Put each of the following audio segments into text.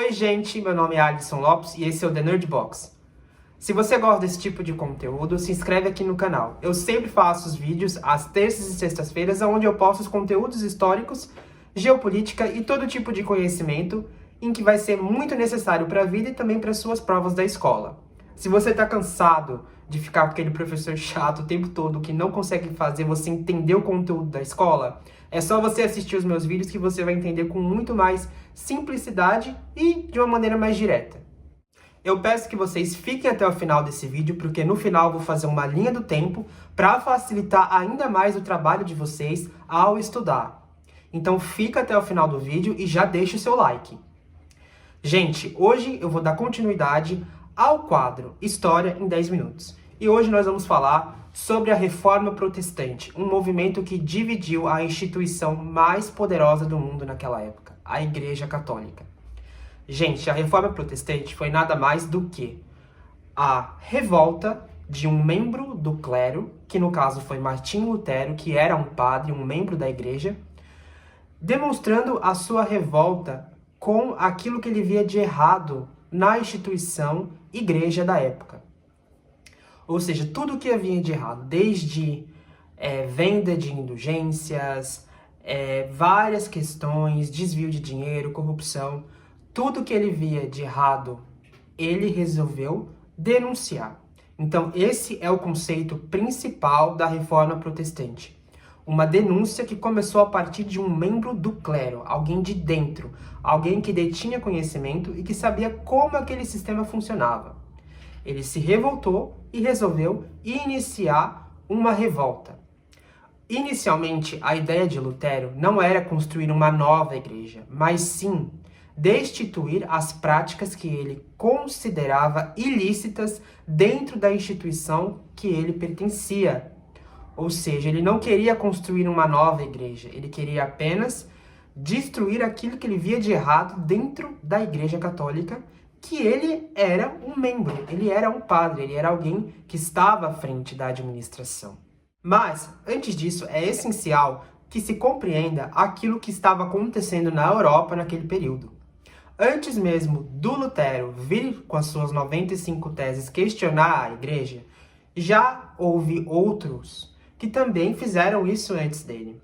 Oi gente, meu nome é Alisson Lopes e esse é o The Nerd Box. Se você gosta desse tipo de conteúdo, se inscreve aqui no canal. Eu sempre faço os vídeos às terças e sextas-feiras, onde eu posto os conteúdos históricos, geopolítica e todo tipo de conhecimento em que vai ser muito necessário para a vida e também para suas provas da escola. Se você está cansado de ficar com aquele professor chato o tempo todo que não consegue fazer você entender o conteúdo da escola, é só você assistir os meus vídeos que você vai entender com muito mais simplicidade e de uma maneira mais direta. Eu peço que vocês fiquem até o final desse vídeo, porque no final eu vou fazer uma linha do tempo para facilitar ainda mais o trabalho de vocês ao estudar. Então fica até o final do vídeo e já deixa o seu like. Gente, hoje eu vou dar continuidade ao quadro História em 10 minutos. E hoje nós vamos falar sobre a Reforma Protestante, um movimento que dividiu a instituição mais poderosa do mundo naquela época, a Igreja Católica. Gente, a Reforma Protestante foi nada mais do que a revolta de um membro do clero, que no caso foi Martinho Lutero, que era um padre, um membro da igreja, demonstrando a sua revolta com aquilo que ele via de errado na instituição igreja da época. Ou seja, tudo o que havia de errado, desde venda de indulgências, várias questões, desvio de dinheiro, corrupção, tudo que ele via de errado, ele resolveu denunciar. Então, esse é o conceito principal da Reforma Protestante. Uma denúncia que começou a partir de um membro do clero, alguém de dentro, alguém que detinha conhecimento e que sabia como aquele sistema funcionava. Ele se revoltou e resolveu iniciar uma revolta. Inicialmente, a ideia de Lutero não era construir uma nova igreja, mas sim destituir as práticas que ele considerava ilícitas dentro da instituição que ele pertencia. Ou seja, ele não queria construir uma nova igreja, ele queria apenas destruir aquilo que ele via de errado dentro da Igreja Católica, que ele era um membro, ele era um padre, ele era alguém que estava à frente da administração. Mas, antes disso, é essencial que se compreenda aquilo que estava acontecendo na Europa naquele período. Antes mesmo do Lutero vir com as suas 95 teses questionar a igreja, já houve outros que também fizeram isso antes dele.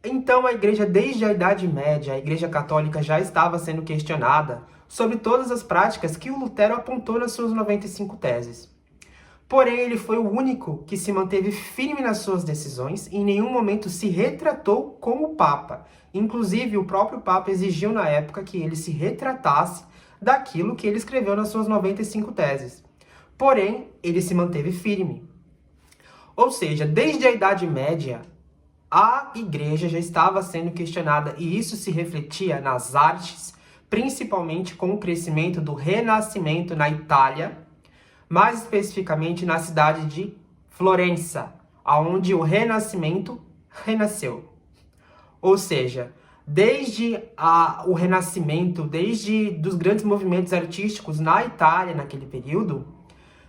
Então a igreja, desde a Idade Média, a Igreja Católica já estava sendo questionada sobre todas as práticas que o Lutero apontou nas suas 95 teses. Porém, ele foi o único que se manteve firme nas suas decisões e em nenhum momento se retratou como Papa. Inclusive, o próprio Papa exigiu na época que ele se retratasse daquilo que ele escreveu nas suas 95 teses. Porém, ele se manteve firme. Ou seja, desde a Idade Média, a igreja já estava sendo questionada e isso se refletia nas artes, principalmente com o crescimento do Renascimento na Itália, mais especificamente na cidade de Florença, onde o Renascimento renasceu. Ou seja, desde o Renascimento, desde dos grandes movimentos artísticos na Itália naquele período,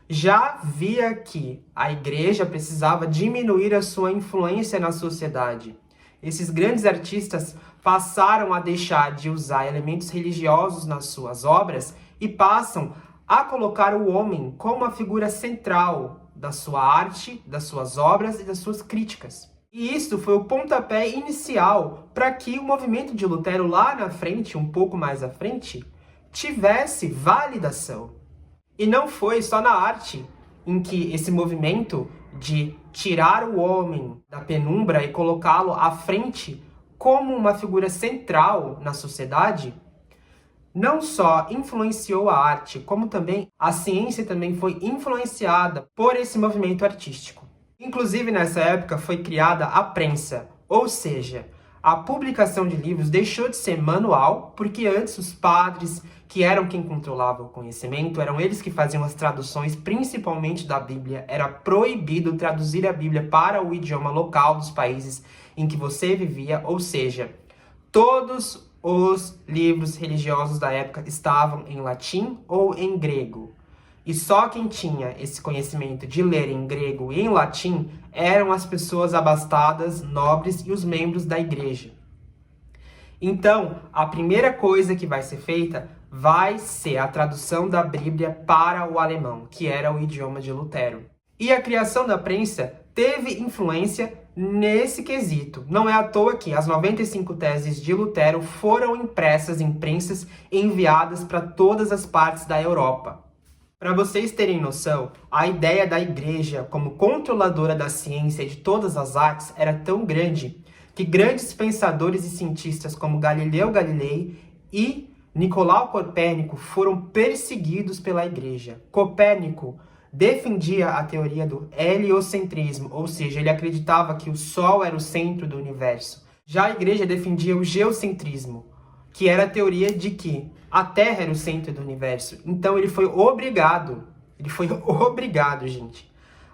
já via que a igreja precisava diminuir a sua influência na sociedade. Esses grandes artistas passaram a deixar de usar elementos religiosos nas suas obras e passam a colocar o homem como a figura central da sua arte, das suas obras e das suas críticas. E isso foi o pontapé inicial para que o movimento de Lutero lá na frente, um pouco mais à frente, tivesse validação. E não foi só na arte em que esse movimento de tirar o homem da penumbra e colocá-lo à frente como uma figura central na sociedade, não só influenciou a arte, como também a ciência também foi influenciada por esse movimento artístico. Inclusive, nessa época foi criada a prensa, ou seja, a publicação de livros deixou de ser manual, porque antes os padres, que eram quem controlava o conhecimento, eram eles que faziam as traduções, principalmente da Bíblia. Era proibido traduzir a Bíblia para o idioma local dos países em que você vivia, ou seja, todos os livros religiosos da época estavam em latim ou em grego. E só quem tinha esse conhecimento de ler em grego e em latim eram as pessoas abastadas, nobres e os membros da igreja. Então, a primeira coisa que vai ser feita vai ser a tradução da Bíblia para o alemão, que era o idioma de Lutero. E a criação da prensa teve influência nesse quesito. Não é à toa que as 95 teses de Lutero foram impressas em prensas e enviadas para todas as partes da Europa. Para vocês terem noção, a ideia da igreja como controladora da ciência e de todas as artes era tão grande que grandes pensadores e cientistas como Galileu Galilei e Nicolau Copérnico foram perseguidos pela igreja. Copérnico defendia a teoria do heliocentrismo, ou seja, ele acreditava que o Sol era o centro do universo. Já a igreja defendia o geocentrismo, que era a teoria de que a Terra era o centro do universo. Então ele foi obrigado, gente,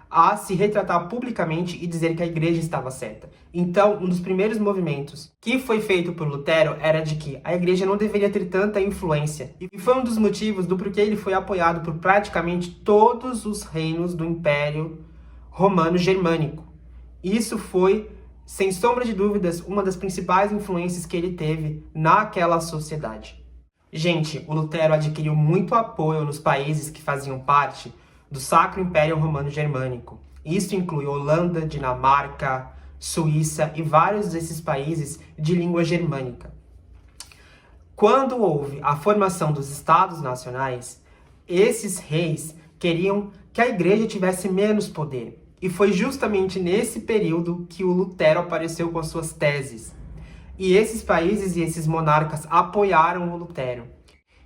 a se retratar publicamente e dizer que a igreja estava certa. Então, um dos primeiros movimentos que foi feito por Lutero era de que a igreja não deveria ter tanta influência. E foi um dos motivos do porquê ele foi apoiado por praticamente todos os reinos do Império Romano Germânico. Isso foi, sem sombra de dúvidas, uma das principais influências que ele teve naquela sociedade. Gente, o Lutero adquiriu muito apoio nos países que faziam parte do Sacro Império Romano Germânico. Isso inclui Holanda, Dinamarca, Suíça e vários desses países de língua germânica. Quando houve a formação dos Estados Nacionais, esses reis queriam que a igreja tivesse menos poder. E foi justamente nesse período que o Lutero apareceu com as suas teses. E esses países e esses monarcas apoiaram o Lutero.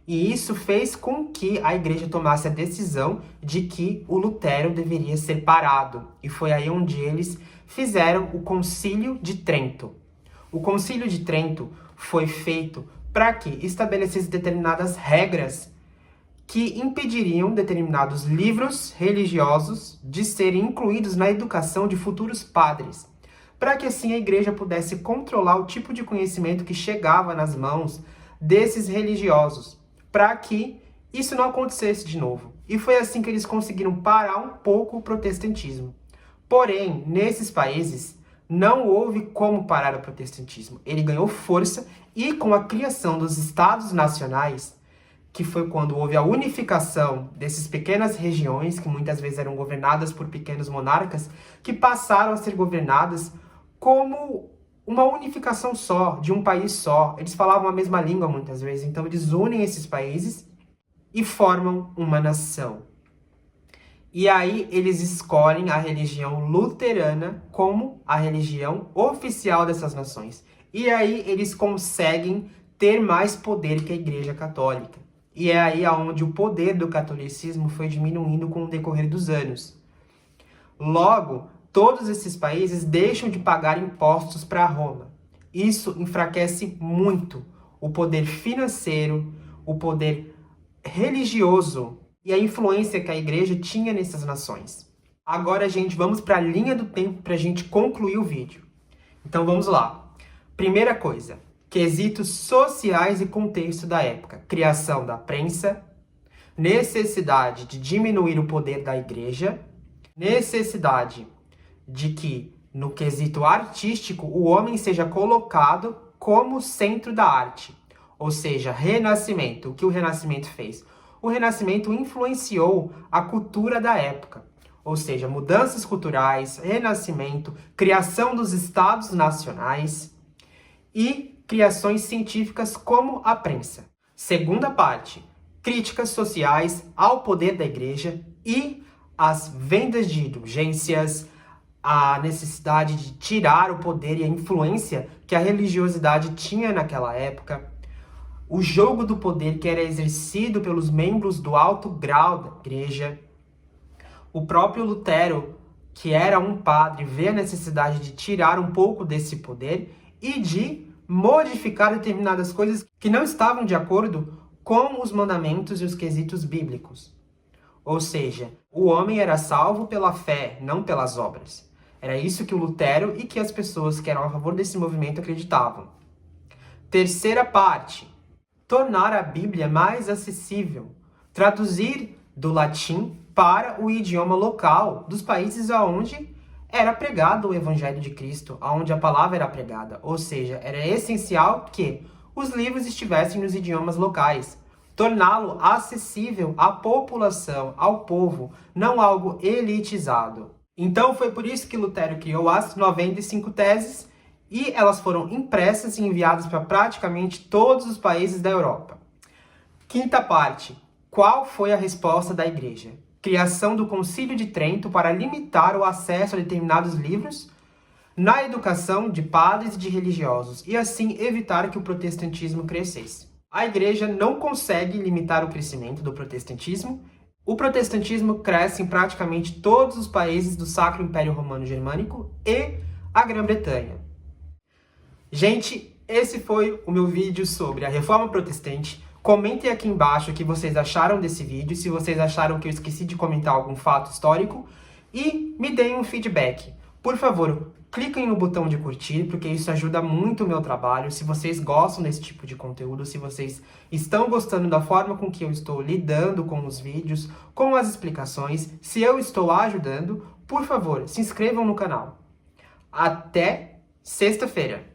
E isso fez com que a igreja tomasse a decisão de que o Lutero deveria ser parado. E foi aí onde eles fizeram o Concílio de Trento. O Concílio de Trento foi feito para que estabelecesse determinadas regras que impediriam determinados livros religiosos de serem incluídos na educação de futuros padres, para que assim a igreja pudesse controlar o tipo de conhecimento que chegava nas mãos desses religiosos, para que isso não acontecesse de novo. E foi assim que eles conseguiram parar um pouco o protestantismo. Porém, nesses países, não houve como parar o protestantismo. Ele ganhou força e com a criação dos Estados Nacionais, que foi quando houve a unificação dessas pequenas regiões, que muitas vezes eram governadas por pequenos monarcas, que passaram a ser governadas como uma unificação só, de um país só. Eles falavam a mesma língua muitas vezes, então eles unem esses países e formam uma nação. E aí eles escolhem a religião luterana como a religião oficial dessas nações. E aí eles conseguem ter mais poder que a Igreja Católica. E é aí onde o poder do catolicismo foi diminuindo com o decorrer dos anos. Logo, todos esses países deixam de pagar impostos para Roma. Isso enfraquece muito o poder financeiro, o poder religioso e a influência que a igreja tinha nessas nações. Agora, gente, vamos para a linha do tempo para a gente concluir o vídeo. Então vamos lá. Primeira coisa, quesitos sociais e contexto da época. Criação da prensa, necessidade de diminuir o poder da igreja, necessidade de que, no quesito artístico, o homem seja colocado como centro da arte. Ou seja, Renascimento. O que o Renascimento fez? O Renascimento influenciou a cultura da época. Ou seja, mudanças culturais, Renascimento, criação dos Estados Nacionais e criações científicas como a prensa. Segunda parte, críticas sociais ao poder da igreja e as vendas de indulgências, a necessidade de tirar o poder e a influência que a religiosidade tinha naquela época, o jogo do poder que era exercido pelos membros do alto grau da igreja, o próprio Lutero, que era um padre, vê a necessidade de tirar um pouco desse poder e de modificar determinadas coisas que não estavam de acordo com os mandamentos e os quesitos bíblicos. Ou seja, o homem era salvo pela fé, não pelas obras. Era isso que o Lutero e que as pessoas que eram a favor desse movimento acreditavam. Terceira parte, tornar a Bíblia mais acessível. Traduzir do latim para o idioma local dos países onde era pregado o Evangelho de Cristo, onde a palavra era pregada, ou seja, era essencial que os livros estivessem nos idiomas locais, torná-lo acessível à população, ao povo, não algo elitizado. Então foi por isso que Lutero criou as 95 teses e elas foram impressas e enviadas para praticamente todos os países da Europa. Quinta parte. Qual foi a resposta da Igreja? Criação do Concílio de Trento para limitar o acesso a determinados livros na educação de padres e de religiosos e assim evitar que o protestantismo crescesse. A Igreja não consegue limitar o crescimento do protestantismo. O protestantismo cresce em praticamente todos os países do Sacro Império Romano Germânico e a Grã-Bretanha. Gente, esse foi o meu vídeo sobre a Reforma Protestante. Comentem aqui embaixo o que vocês acharam desse vídeo, se vocês acharam que eu esqueci de comentar algum fato histórico, e me deem um feedback. Por favor, cliquem no botão de curtir, porque isso ajuda muito o meu trabalho. Se vocês gostam desse tipo de conteúdo, se vocês estão gostando da forma com que eu estou lidando com os vídeos, com as explicações, se eu estou ajudando, por favor, se inscrevam no canal. Até sexta-feira!